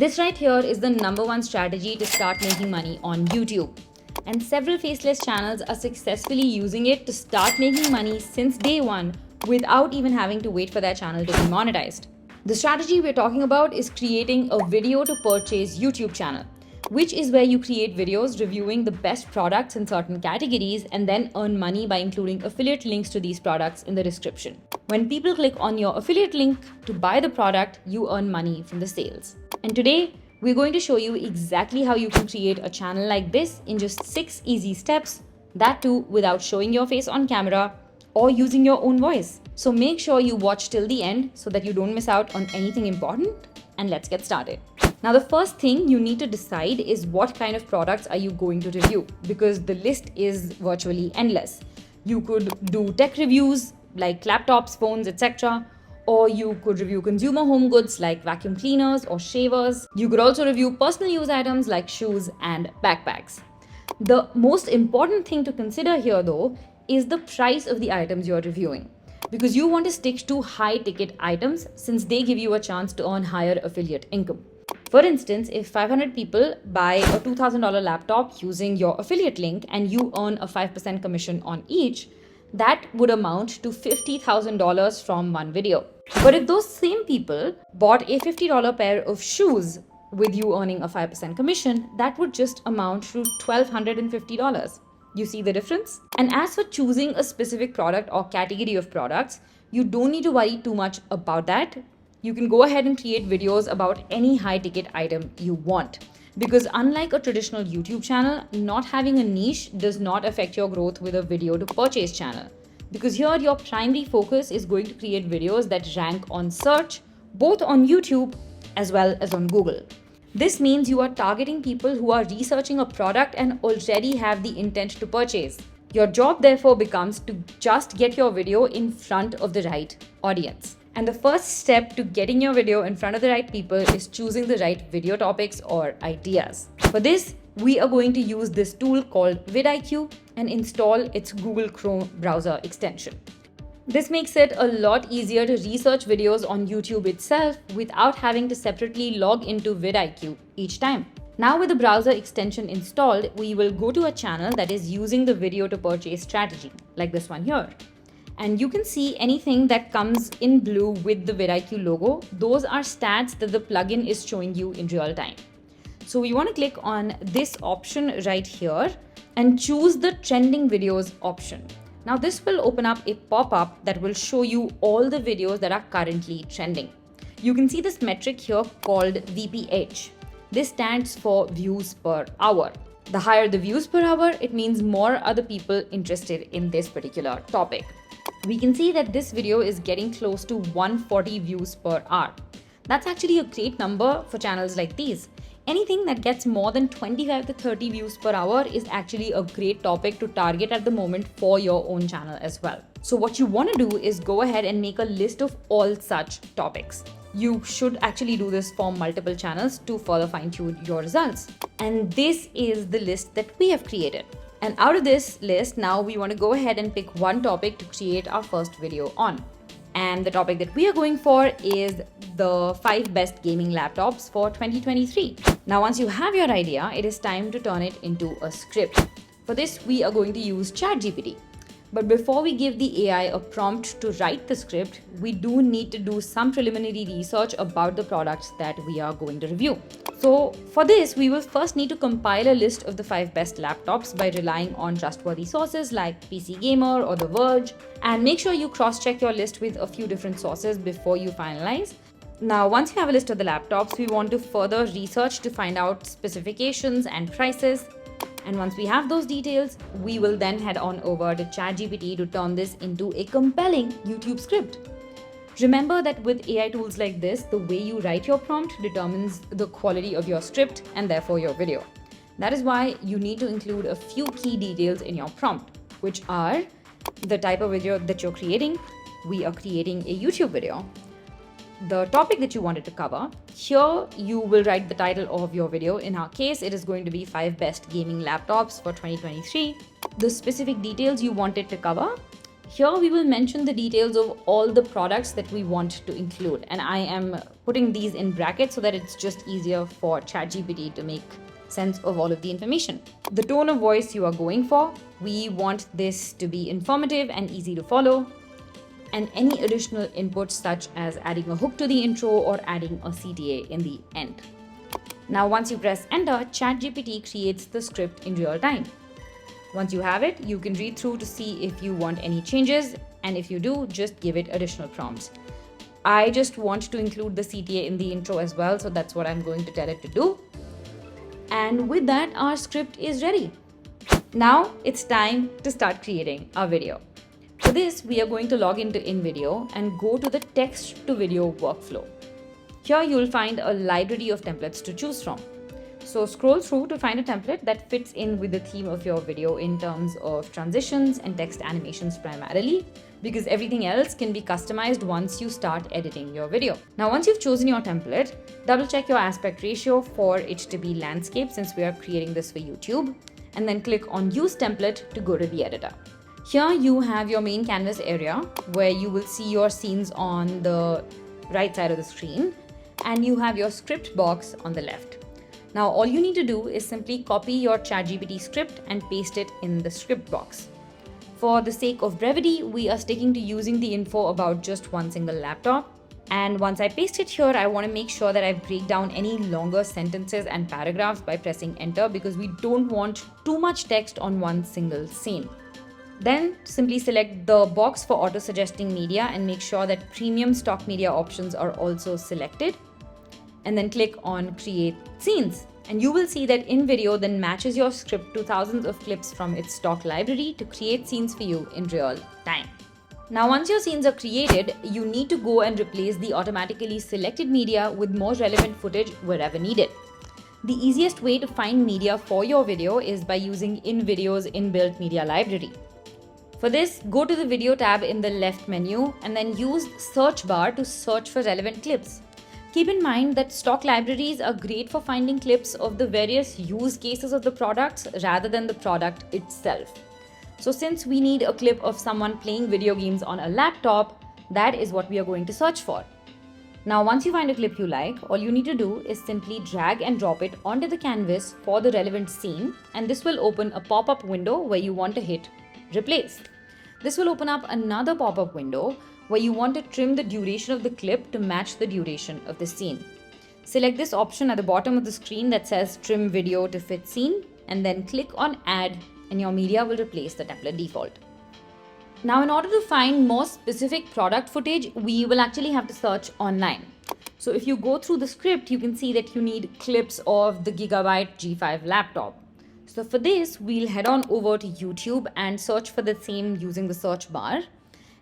This right here is the #1 strategy to start making money on YouTube. And several faceless channels are successfully using it to start making money since day one without even having to wait for their channel to be monetized. The strategy we're talking about is creating a video to purchase YouTube channel, which is where you create videos reviewing the best products in certain categories and then earn money by including affiliate links to these products in the description. When people click on your affiliate link to buy the product, you earn money from the sales. And today, we're going to show you exactly how you can create a channel like this in just 6 easy steps, that too without showing your face on camera or using your own voice. So make sure you watch till the end so that you don't miss out on anything important, and let's get started. Now, the first thing you need to decide is what kind of products are you going to review, because the list is virtually endless. You could do tech reviews like laptops, phones, etc. Or you could review consumer home goods like vacuum cleaners or shavers. You could also review personal use items like shoes and backpacks. The most important thing to consider here though is the price of the items you're reviewing, because you want to stick to high ticket items since they give you a chance to earn higher affiliate income. For instance, if 500 people buy a $2,000 laptop using your affiliate link and you earn a 5% commission on each, that would amount to $50,000 from one video. But if those same people bought a $50 pair of shoes with you earning a 5% commission, that would just amount to $1,250. You see the difference? And as for choosing a specific product or category of products, you don't need to worry too much about that. You can go ahead and create videos about any high ticket item you want. Because unlike a traditional YouTube channel, not having a niche does not affect your growth with a video to purchase channel. Because here your primary focus is going to create videos that rank on search, both on YouTube as well as on Google. This means you are targeting people who are researching a product and already have the intent to purchase. Your job therefore becomes to just get your video in front of the right audience. And the first step to getting your video in front of the right people is choosing the right video topics or ideas. For this, we are going to use this tool called vidIQ and install its Google Chrome browser extension. This makes it a lot easier to research videos on YouTube itself without having to separately log into vidIQ each time. Now with the browser extension installed, we will go to a channel that is using the video to purchase strategy, like this one here. And you can see anything that comes in blue with the vidIQ logo. Those are stats that the plugin is showing you in real time. So we want to click on this option right here and choose the trending videos option. Now this will open up a pop-up that will show you all the videos that are currently trending. You can see this metric here called VPH. This stands for views per hour. The higher the views per hour, it means more other people interested in this particular topic. We can see that this video is getting close to 140 views per hour. That's actually a great number for channels like these. Anything that gets more than 25 to 30 views per hour is actually a great topic to target at the moment for your own channel as well. So what you want to do is go ahead and make a list of all such topics. You should actually do this for multiple channels to further fine-tune your results. And this is the list that we have created. And out of this list, now we want to go ahead and pick one topic to create our first video on. And the topic that we are going for is the 5 best gaming laptops for 2023. Now, once you have your idea, it is time to turn it into a script. For this, we are going to use ChatGPT. But before we give the AI a prompt to write the script, we do need to do some preliminary research about the products that we are going to review. So for this, we will first need to compile a list of the 5 best laptops by relying on trustworthy sources like PC Gamer or The Verge, and make sure you cross-check your list with a few different sources before you finalize. Now, once you have a list of the laptops, we want to further research to find out specifications and prices. And once we have those details, we will then head on over to ChatGPT to turn this into a compelling YouTube script. Remember that with AI tools like this, the way you write your prompt determines the quality of your script and therefore your video. That is why you need to include a few key details in your prompt, which are the type of video that you're creating. We are creating a YouTube video. The topic that you wanted to cover. Here you will write the title of your video. In our case, it is going to be 5 best gaming laptops for 2023. The specific details you wanted to cover, Here we will mention the details of all the products that we want to include, and I am putting these in brackets so that it's just easier for ChatGPT to make sense of all of the information. The tone of voice you are going for, we want this to be informative and easy to follow, and any additional inputs such as adding a hook to the intro or adding a CTA in the end. Now once you press enter, ChatGPT creates the script in real time. Once you have it, you can read through to see if you want any changes, and if you do, just give it additional prompts. I just want to include the CTA in the intro as well, so that's what I'm going to tell it to do. And with that, our script is ready. Now it's time to start creating our video. For this, we are going to log into InVideo and go to the text to video workflow. Here you'll find a library of templates to choose from. So scroll through to find a template that fits in with the theme of your video in terms of transitions and text animations primarily, because everything else can be customized once you start editing your video. Now once you've chosen your template, double check your aspect ratio for it to be landscape since we are creating this for YouTube, and then click on Use Template to go to the editor. Here you have your main canvas area where you will see your scenes on the right side of the screen, and you have your script box on the left. Now all you need to do is simply copy your ChatGPT script and paste it in the script box. For the sake of brevity, we are sticking to using the info about just one single laptop. And once I paste it here, I want to make sure that I break down any longer sentences and paragraphs by pressing enter, because we don't want too much text on one single scene. Then simply select the box for auto-suggesting media and make sure that premium stock media options are also selected. And then click on Create Scenes. And you will see that InVideo then matches your script to thousands of clips from its stock library to create scenes for you in real time. Now once your scenes are created, you need to go and replace the automatically selected media with more relevant footage wherever needed. The easiest way to find media for your video is by using InVideo's inbuilt media library. For this, go to the Video tab in the left menu and then use Search bar to search for relevant clips. Keep in mind that stock libraries are great for finding clips of the various use cases of the products rather than the product itself. So since we need a clip of someone playing video games on a laptop, that is what we are going to search for. Now once you find a clip you like, all you need to do is simply drag and drop it onto the canvas for the relevant scene, and this will open a pop-up window where you want to hit Replace. This will open up another pop-up window where you want to trim the duration of the clip to match the duration of the scene. Select this option at the bottom of the screen that says Trim Video to Fit Scene, and then click on Add, and your media will replace the template default. Now in order to find more specific product footage, we will actually have to search online. So if you go through the script, you can see that you need clips of the Gigabyte G5 laptop. So for this, we'll head on over to YouTube and search for the same using the search bar.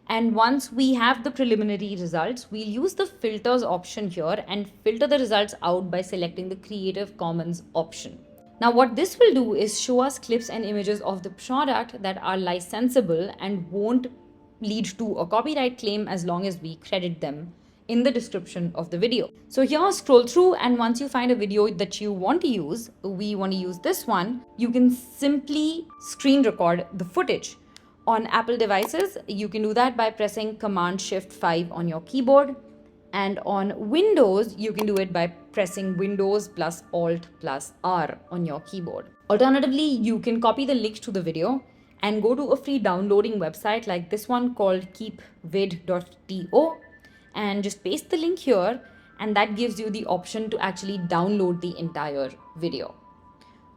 And once we have the preliminary results, we'll use the filters option here and filter the results out by selecting the Creative Commons option. Now what this will do is show us clips and images of the product that are licensable and won't lead to a copyright claim as long as we credit them in the description of the video. So here, scroll through, and once you find a video that you want to use, we want to use this one, you can simply screen record the footage. On Apple devices, you can do that by pressing Command-Shift-5 on your keyboard. And on Windows, you can do it by pressing Windows plus Alt plus R on your keyboard. Alternatively, you can copy the link to the video and go to a free downloading website like this one called keepvid.to and just paste the link here, and that gives you the option to actually download the entire video.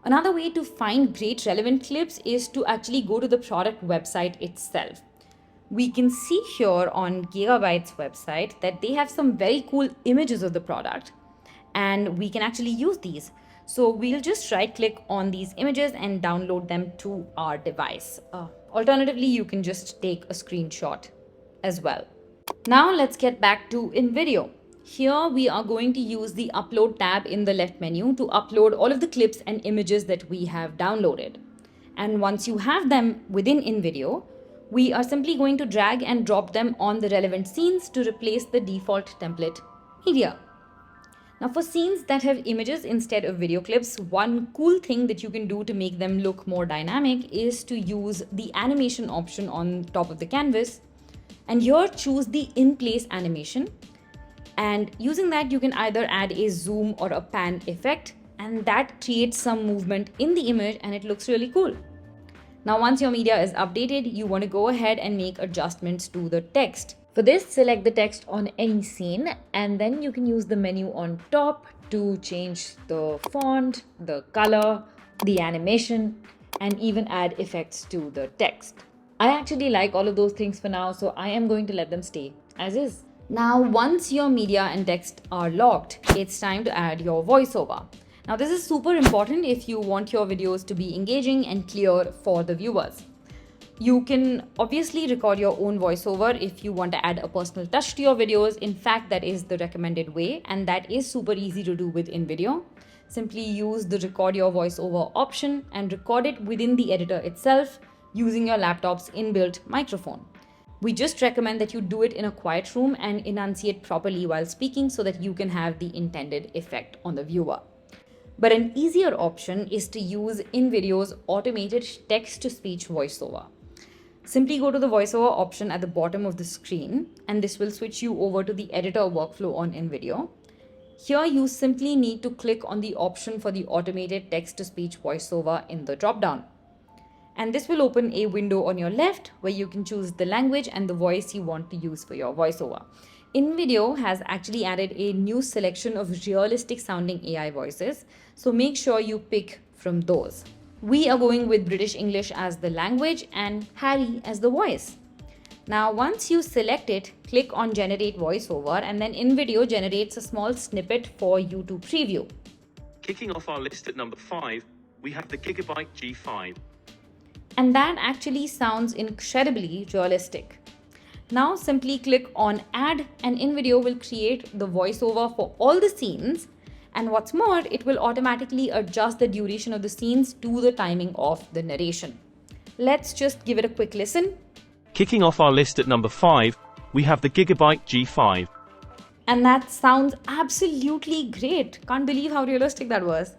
Another way to find great relevant clips is to actually go to the product website itself. We can see here on Gigabyte's website that they have some very cool images of the product, and we can actually use these. So we'll just right click on these images and download them to our device. Alternatively, you can just take a screenshot as well. Now let's get back to InVideo. Here we are going to use the Upload tab in the left menu to upload all of the clips and images that we have downloaded. And once you have them within InVideo, we are simply going to drag and drop them on the relevant scenes to replace the default template media. Now, for scenes that have images instead of video clips, one cool thing that you can do to make them look more dynamic is to use the animation option on top of the canvas. And here, choose the in-place animation. And using that, you can either add a zoom or a pan effect, and that creates some movement in the image and it looks really cool. Now, once your media is updated, you want to go ahead and make adjustments to the text. For this, select the text on any scene, and then you can use the menu on top to change the font, the color, the animation, and even add effects to the text. I actually like all of those things for now, so I am going to let them stay as is. Now, once your media and text are locked, it's time to add your voiceover. Now, this is super important if you want your videos to be engaging and clear for the viewers. You can obviously record your own voiceover if you want to add a personal touch to your videos. In fact, that is the recommended way, and that is super easy to do with InVideo. Simply use the record your voiceover option and record it within the editor itself using your laptop's inbuilt microphone. We just recommend that you do it in a quiet room and enunciate properly while speaking so that you can have the intended effect on the viewer. But an easier option is to use InVideo's automated text-to-speech voiceover. Simply go to the voiceover option at the bottom of the screen, and this will switch you over to the editor workflow on InVideo. Here, you simply need to click on the option for the automated text-to-speech voiceover in the dropdown. And this will open a window on your left where you can choose the language and the voice you want to use for your voiceover. InVideo has actually added a new selection of realistic sounding AI voices, so make sure you pick from those. We are going with British English as the language and Harry as the voice. Now, once you select it, click on Generate Voiceover, and then InVideo generates a small snippet for you to preview. Kicking off our list at number 5, we have the Gigabyte G5. And that actually sounds incredibly realistic. Now, simply click on Add, and InVideo will create the voiceover for all the scenes. And what's more, it will automatically adjust the duration of the scenes to the timing of the narration. Let's just give it a quick listen. Kicking off our list at number 5, we have the Gigabyte G5. And that sounds absolutely great. Can't believe how realistic that was.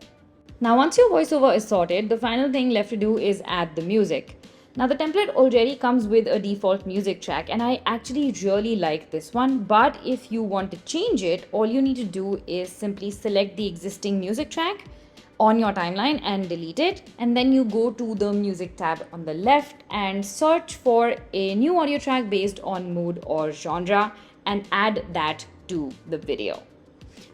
Now, once your voiceover is sorted, the final thing left to do is add the music. Now, the template already comes with a default music track, and I actually really like this one. But if you want to change it, all you need to do is simply select the existing music track on your timeline and delete it. And then you go to the music tab on the left and search for a new audio track based on mood or genre and add that to the video.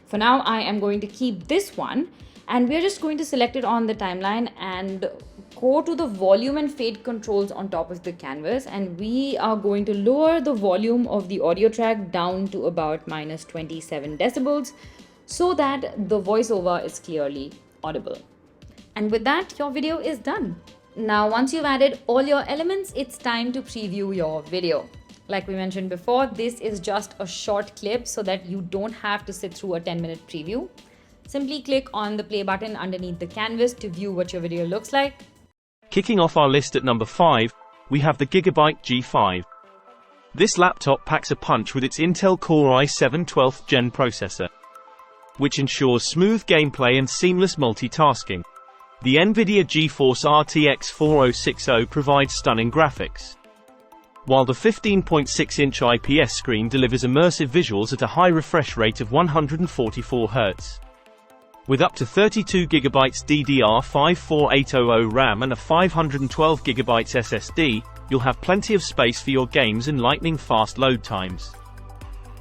For now, I am going to keep this one, and we're just going to select it on the timeline and go to the volume and fade controls on top of the canvas, and we are going to lower the volume of the audio track down to about minus 27 decibels so that the voiceover is clearly audible. And with that, your video is done. Now, once you've added all your elements, it's time to preview your video. Like we mentioned before, this is just a short clip so that you don't have to sit through a 10-minute preview. Simply click on the play button underneath the canvas to view what your video looks like. Kicking off our list at number 5, we have the Gigabyte G5. This laptop packs a punch with its Intel Core i7 12th Gen processor, which ensures smooth gameplay and seamless multitasking. The NVIDIA GeForce RTX 4060 provides stunning graphics, while the 15.6-inch IPS screen delivers immersive visuals at a high refresh rate of 144 Hz. With up to 32 GB DDR5 4800 RAM and a 512 GB SSD, you'll have plenty of space for your games and lightning-fast load times.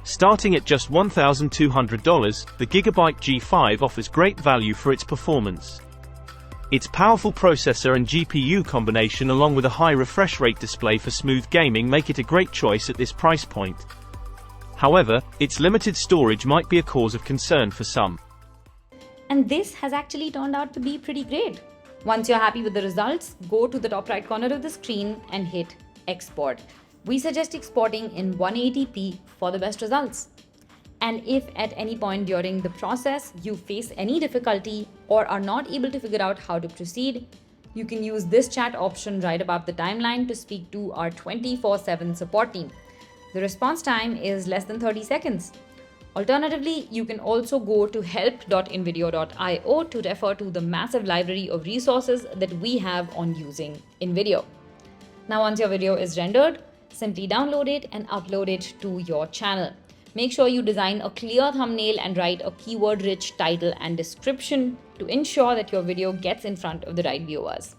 Starting at just $1,200, the Gigabyte G5 offers great value for its performance. Its powerful processor and GPU combination, along with a high refresh rate display for smooth gaming, make it a great choice at this price point. However, its limited storage might be a cause of concern for some. And this has actually turned out to be pretty great. Once you're happy with the results, go to the top right corner of the screen and hit Export. We suggest exporting in 180p for the best results. And if at any point during the process you face any difficulty or are not able to figure out how to proceed, you can use this chat option right above the timeline to speak to our 24/7 support team. The response time is less than 30 seconds. Alternatively, you can also go to help.invideo.io to refer to the massive library of resources that we have on using InVideo. Now, once your video is rendered, simply download it and upload it to your channel. Make sure you design a clear thumbnail and write a keyword-rich title and description to ensure that your video gets in front of the right viewers.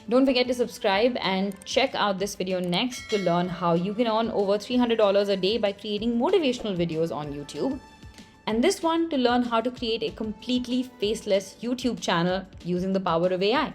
Don't forget to subscribe and check out this video next to learn how you can earn over $300 a day by creating motivational videos on YouTube. And this one to learn how to create a completely faceless YouTube channel using the power of AI.